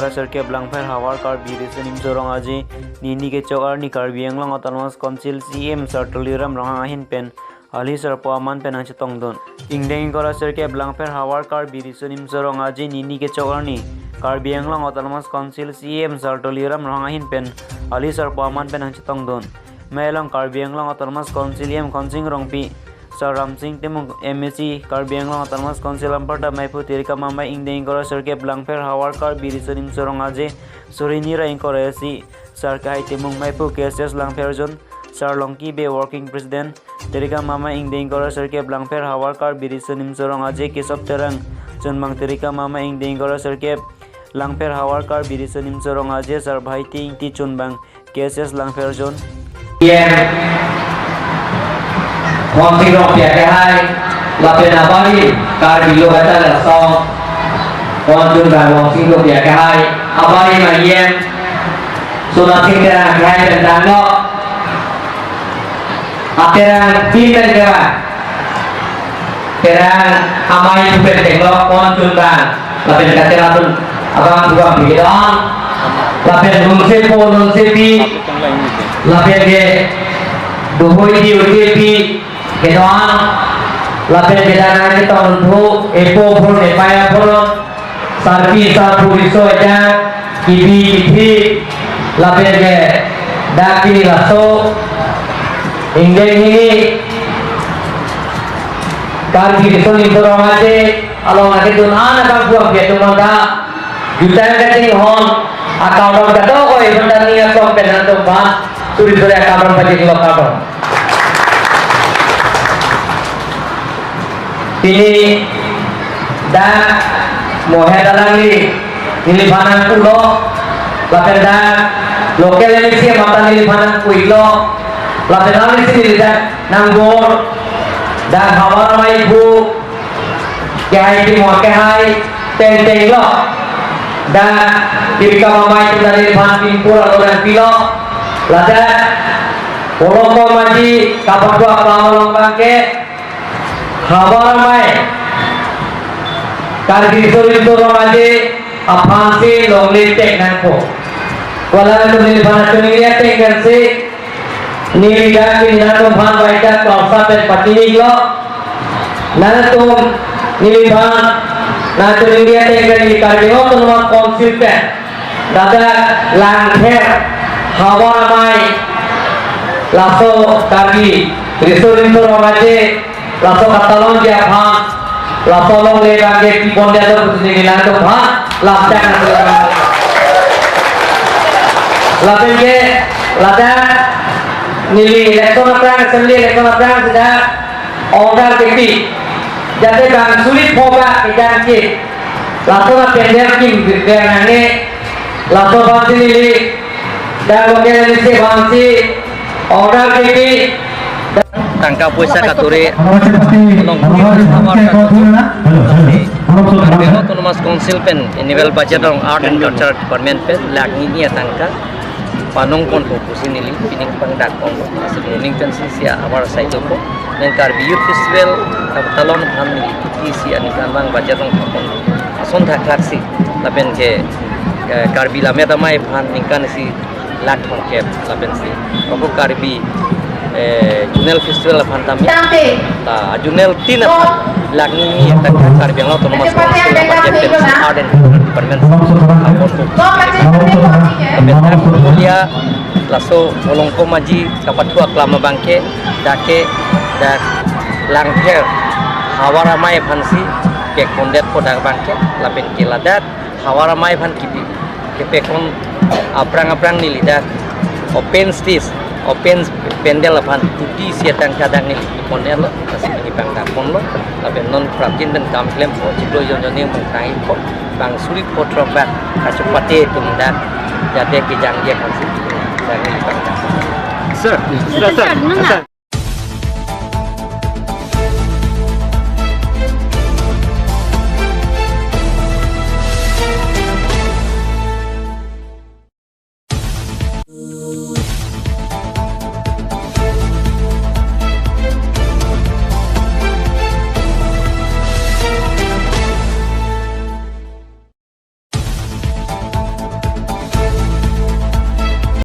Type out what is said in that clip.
kora serke blangfer hawar kar birisin imsorong aji nini ke chokar ni kar bianglang autonomous council CM sartuliram rang ahin pen ali sarpo aman pen ang chetong don ingdeng kora serke blangfer hawar kar birisin imsorong aji nini ke chokar ni kar bianglang autonomous council CM sartuliram rang ahin pen ali sarpo aman pen ang chetong don melang kar bianglang autonomous council em khonsing rongpi Sir Ramsing Timung MSc Karbi Anglong Autonomous Council Amparta Maipu Tirika Mamba Ingdeng Kora Serke Blangfer Hawar Kar Birisonim Sorong Aje Surinira Inkora Si Sir Kai Timung Maipu KSS Langfer Zone Sir Longki Be Working President Tirika Mama Ingdeng Kora Serke Blangfer Hawar Kar Birisonim Sorong Aje Kisop Terang Junmang Tirika Mama Ingdeng Kora Serke Langfer Hawar Kar Birisonim Sorong Aje Sir Bhaiti Ingti Chunbang KSS Langfer Zone Con sinh rộng trẻ cái hai là tiền là bao nhiêu cả bị lừa ta là xong con chung là con sinh rộng trẻ cái hai bao nhiêu mà yên số là sinh ra cái hai lần đáng đó tiền tin lên các bạn tiền amai itu penting lo con chung là tiền cái tiền là tuh abang juga bị đó là tiền nung sepo nung sepi là tiền cái đồ hôi đi đi Kedoan, lapor bedana kita untuk epo pun epaya pun, sarpi sarpu iso aja, kibi lapor ke daki laso, ingdeng ini kaki iso ni dorong aja, along aja tu anak kan buat dia tu manda, juta keting hon, akaunt kata kau ibadah ni akaunt penan tu bah, suri akaunt bagi lo akaunt. Ini dah mohe dalam ini panan pulo, lapen dah lokal ini sih mata ini panan puilo, lapen dalam ini sih dah nanggor, dah hawar mai bu, kaya ini mau kaya tenteng lo, dah tirika mamai itu dari pan pimpul atau dan pilo, lada polong kau maji kapan gua pelong bangke. Hawar mai karbi sorin to romaje apanse longle tek nanko wala to ni bana to ni tek ganse ni da ki na to bhan baita kausa pe patini lo na to ni bhan na to ni tek gani karbi ho to ma consultant dada langher hawar mai laso karbi sorin to romaje laso katalon dia bang laso long le bangke pipon dia tu sini lang tu bang lapdan lapdan ke lapdan nili lekson apa assembly lekson apa sudah order kiti jadi bang sulit poga ikan kit laso na pender kim berani laso bang nili dan lokal ni si bang si order kiti tangka puasa katore tolong hawar katore autonomous council pen annual budget rong art and culture department pen lagni ni tangka panong kon fokus ini pining pangdak kon running pen sia awar side ko nen karbi youth festival talon hamni isi ani kanbang budget rong kon ason tha klaksi lapen ke karbi lameta mai phan ningkan si lat ke lapen si ko karbi Junel Festival Fantami, ta Junel Tina lagi tak karbi yang autonomous council budget pensi Arden Department Aborto. Dia laso olongko maji kapatua klama bangke dake dak langher hawaramai fansi ke kondet podak bangke lapen kiladat hawaramai fan kipi kepekon aprang nilidat open stage open pendel apan tuti siatan kadang ni pendel kasih bagi bangda pon lo tapi non pratin dan kamplem po ciklo jonjone mengkai po bang sulit potrobat kacepate tumdan jate kijang dia kasih dari bangda sir